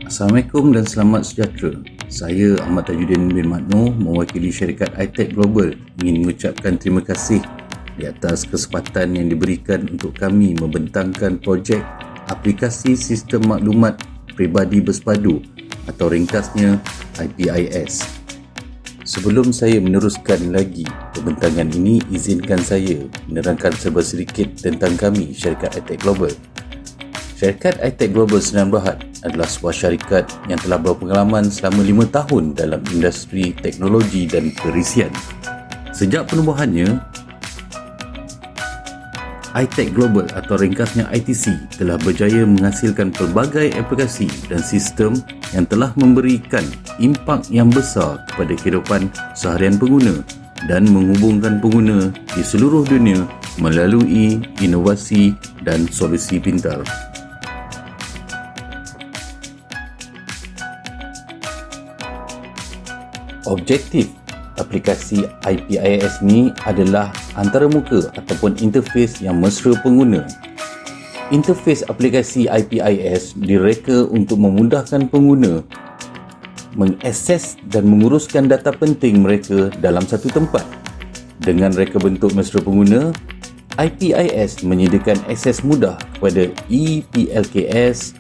Assalamualaikum dan selamat sejahtera. Saya Ahmad Tajuddin bin Makno mewakili syarikat iTech Global ingin mengucapkan terima kasih di atas kesempatan yang diberikan untuk kami membentangkan projek aplikasi sistem maklumat peribadi bersepadu atau ringkasnya IPIS. Sebelum saya meneruskan lagi pembentangan ini, izinkan saya menerangkan serba sedikit tentang kami, syarikat iTech Global. Syarikat iTech Global Sdn Bhd adalah sebuah syarikat yang telah berpengalaman selama 5 tahun dalam industri teknologi dan perisian. Sejak penubuhannya, iTech Global atau ringkasnya ITC telah berjaya menghasilkan pelbagai aplikasi dan sistem yang telah memberikan impak yang besar kepada kehidupan seharian pengguna dan menghubungkan pengguna di seluruh dunia melalui inovasi dan solusi pintar. Objektif aplikasi IPIS ni adalah antaramuka ataupun interface yang mesra pengguna. Interface aplikasi IPIS direka untuk memudahkan pengguna mengakses dan menguruskan data penting mereka dalam satu tempat. Dengan reka bentuk mesra pengguna, IPIS menyediakan akses mudah kepada ePLKS,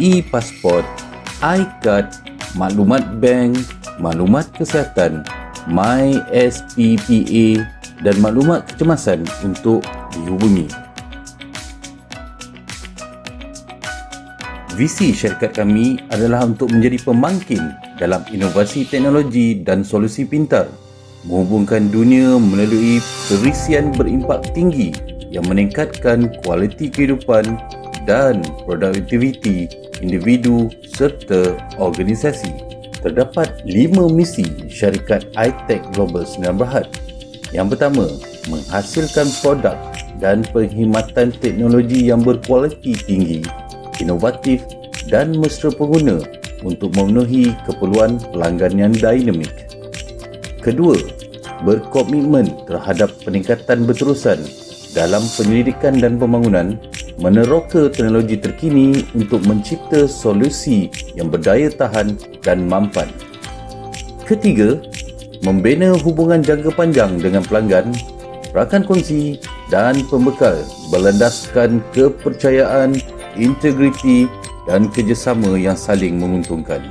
e-pasport, iCard, maklumat bank, maklumat kesihatan, MySPPA dan maklumat kecemasan untuk dihubungi. Visi syarikat kami adalah untuk menjadi pemangkin dalam inovasi teknologi dan solusi pintar, menghubungkan dunia melalui perisian berimpak tinggi yang meningkatkan kualiti kehidupan dan produktiviti individu serta organisasi. Terdapat 5 misi syarikat iTech Global Sdn Bhd. Yang pertama, menghasilkan produk dan perkhidmatan teknologi yang berkualiti tinggi, inovatif dan mesra pengguna untuk memenuhi keperluan pelanggan yang dinamik. Kedua, berkomitmen terhadap peningkatan berterusan dalam penyelidikan dan pembangunan, meneroka teknologi terkini untuk mencipta solusi yang berdaya tahan dan mampan. Ketiga, membina hubungan jangka panjang dengan pelanggan, rakan kongsi dan pembekal berlandaskan kepercayaan, integriti dan kerjasama yang saling menguntungkan.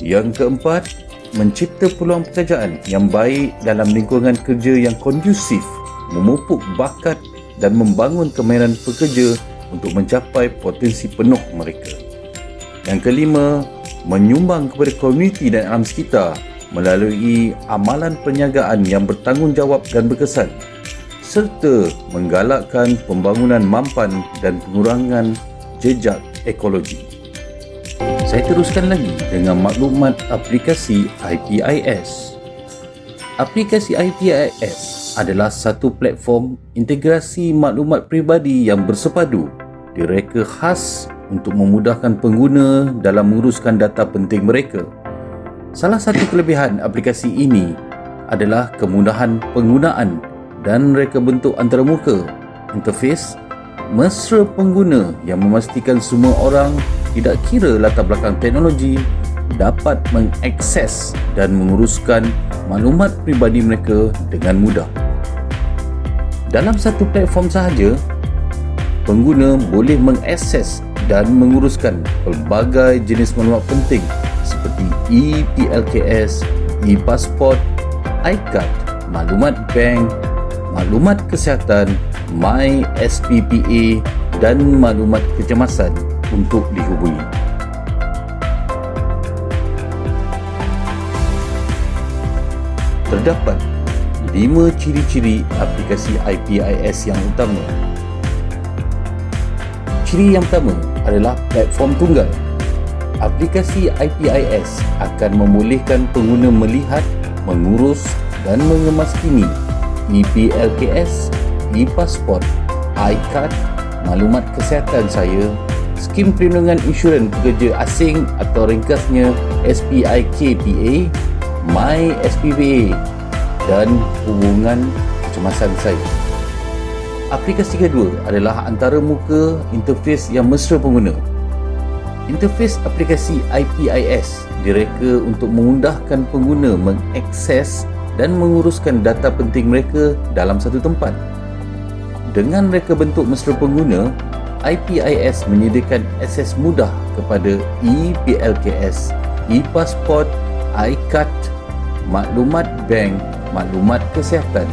Yang keempat, mencipta peluang pekerjaan yang baik dalam lingkungan kerja yang kondusif, memupuk bakat dan membangun kemahiran pekerja untuk mencapai potensi penuh mereka. Yang kelima, menyumbang kepada komuniti dan alam sekitar melalui amalan perniagaan yang bertanggungjawab dan berkesan, serta menggalakkan pembangunan mampan dan pengurangan jejak ekologi. Saya teruskan lagi dengan maklumat aplikasi IPIS. Aplikasi IPIS adalah satu platform integrasi maklumat peribadi yang bersepadu, direka khas untuk memudahkan pengguna dalam menguruskan data penting mereka. Salah satu kelebihan aplikasi ini adalah kemudahan penggunaan dan reka bentuk antaramuka, interface mesra pengguna yang memastikan semua orang, tidak kira latar belakang teknologi, dapat mengakses dan menguruskan maklumat peribadi mereka dengan mudah. Dalam satu platform sahaja, pengguna boleh mengakses dan menguruskan pelbagai jenis maklumat penting seperti ePLKS, e-pasport, iCard, maklumat bank, maklumat kesihatan, MySPPA dan maklumat kecemasan untuk dihubungi. Terdapat 5 ciri-ciri aplikasi IPIS yang utama. Ciri yang pertama adalah platform tunggal. Aplikasi IPIS akan membolehkan pengguna melihat, mengurus dan mengemaskini ePLKS, e-pasport, iCard, maklumat kesihatan saya, skim perlindungan insurans pekerja asing atau ringkasnya SPIKPA, MySPPA dan hubungan kecemasan saya. Aplikasi kedua adalah antaramuka interface yang mesra pengguna. Interface aplikasi IPIS direka untuk memudahkan pengguna mengakses dan menguruskan data penting mereka dalam satu tempat. Dengan reka bentuk mesra pengguna, IPIS menyediakan akses mudah kepada ePLKS, ePasport, iCard, maklumat bank, maklumat kesihatan,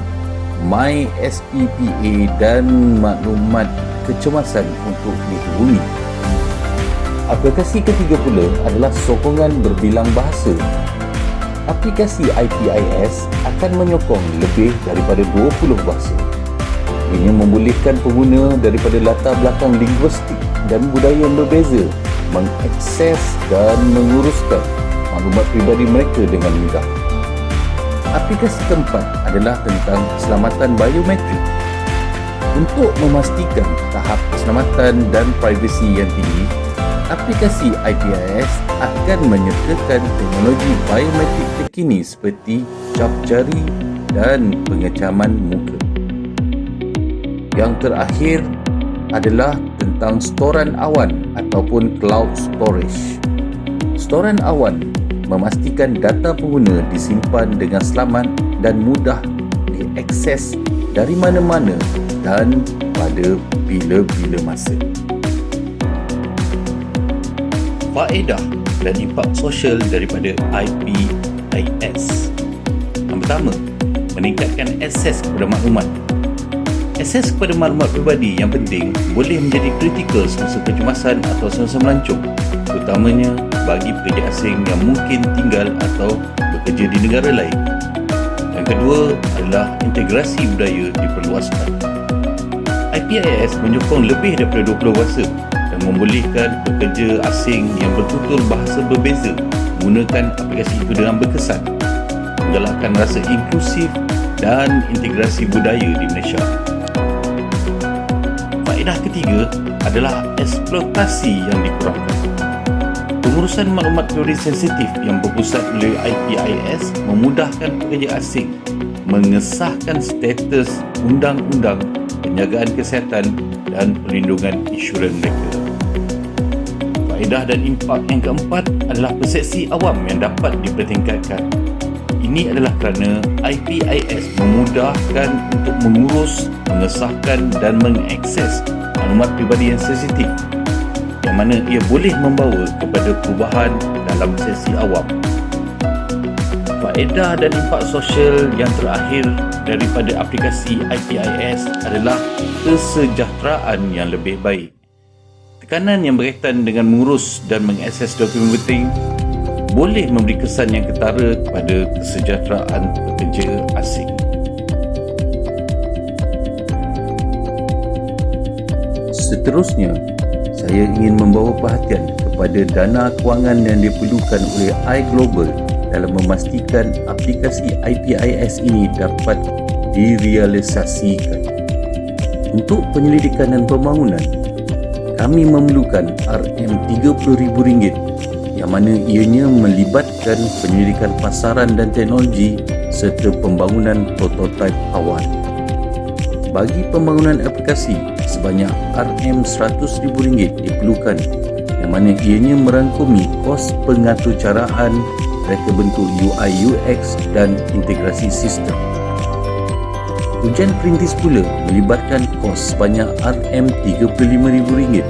MySPPA dan maklumat kecemasan untuk dihubungi. Aplikasi ketiga pula adalah sokongan berbilang bahasa. Aplikasi IPIS akan menyokong lebih daripada 20 bahasa. Ia membolehkan pengguna daripada latar belakang linguistik dan budaya yang berbeza mengakses dan menguruskan maklumat peribadi mereka dengan mudah. Aplikasi keempat adalah tentang keselamatan biometrik. Untuk memastikan tahap keselamatan dan privasi yang tinggi, aplikasi IPIS akan menyertakan teknologi biometrik terkini seperti cap jari dan pengecaman muka. Yang terakhir adalah tentang storan awan ataupun cloud storage. Storan awan memastikan data pengguna disimpan dengan selamat dan mudah diakses dari mana-mana dan pada bila-bila masa. Faedah dan impak sosial daripada IPIS. Yang pertama, meningkatkan akses kepada maklumat. Akses kepada maklumat peribadi yang penting boleh menjadi kritikal semasa kecemasan atau semasa melancong, terutamanya bagi pekerja asing yang mungkin tinggal atau bekerja di negara lain. Yang kedua adalah integrasi budaya diperluaskan. IPIS menyokong lebih daripada 20 bahasa dan membolehkan pekerja asing yang bertutur bahasa berbeza menggunakan aplikasi itu dengan berkesan, menggalakkan rasa inklusif dan integrasi budaya di Malaysia. Faedah ketiga adalah eksploitasi yang dikurangkan. Pengurusan maklumat pribadi sensitif yang berpusat melalui IPIS memudahkan pekerja asing mengesahkan status undang-undang penjagaan kesihatan dan perlindungan insurans mereka. Faedah dan impak yang keempat adalah persepsi awam yang dapat dipertingkatkan. Ini adalah kerana IPIS memudahkan untuk mengurus, mengesahkan dan mengakses maklumat peribadi yang sensitif, yang mana ia boleh membawa kepada perubahan dalam persepsi awam. Faedah dan impak sosial yang terakhir daripada aplikasi IPIS adalah kesejahteraan yang lebih baik. Tekanan yang berkaitan dengan mengurus dan mengakses dokumen penting boleh memberi kesan yang ketara kepada kesejahteraan pekerja asing. Seterusnya, saya ingin membawa perhatian kepada dana kewangan yang diperlukan oleh iGlobal dalam memastikan aplikasi IPIS ini dapat direalisasikan. Untuk penyelidikan dan pembangunan, kami memerlukan RM30,000 yang mana ianya melibatkan penyelidikan pasaran dan teknologi serta pembangunan prototipe awal. Bagi pembangunan aplikasi, sebanyak RM100,000 diperlukan, yang mana ianya merangkumi kos pengaturcaraan, reka bentuk UI UX dan integrasi sistem. Ujian perintis pula melibatkan kos sebanyak RM35,000,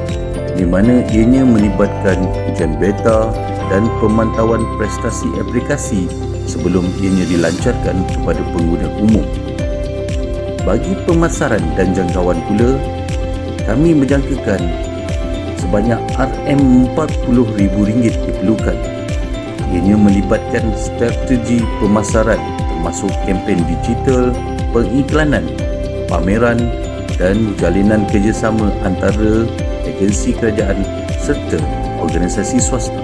di mana ianya melibatkan ujian beta dan pemantauan prestasi aplikasi sebelum ianya dilancarkan kepada pengguna umum. Bagi pemasaran dan jangkauan pula, kami menjangkakan sebanyak RM40,000 diperlukan. Ianya melibatkan strategi pemasaran termasuk kempen digital, pengiklanan, pameran dan jalinan kerjasama antara agensi kerajaan serta organisasi swasta.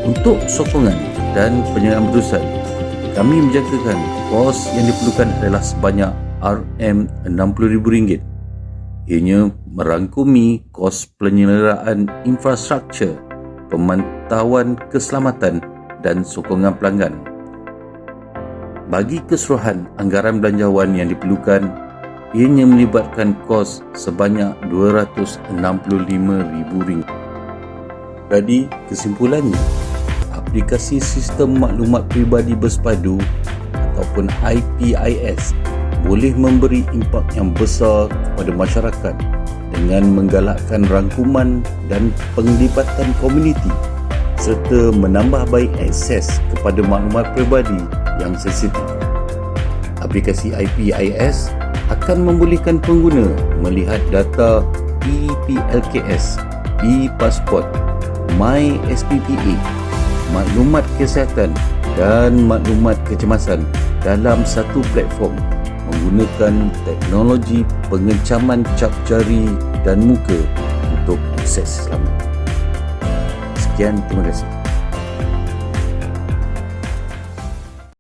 Untuk sokongan dan penyelenggaraan berterusan, kami menjangkakan kos yang diperlukan adalah sebanyak RM60,000. Ianya merangkumi kos penyelenggaraan infrastruktur, pemantauan keselamatan dan sokongan pelanggan. Bagi keseluruhan anggaran belanjawan yang diperlukan, ianya melibatkan kos sebanyak RM265,000. Jadi, kesimpulannya, aplikasi Sistem Maklumat Peribadi Bersepadu ataupun IPIS boleh memberi impak yang besar kepada masyarakat dengan menggalakkan rangkuman dan penglibatan komuniti serta menambah baik akses kepada maklumat peribadi yang sensitif. Aplikasi IPIS akan membolehkan pengguna melihat data ePLKS, ePasport, MySPPA, maklumat kesihatan dan maklumat kecemasan dalam satu platform menggunakan teknologi pengecaman cap jari dan muka untuk akses selamat. Sekian, terima kasih.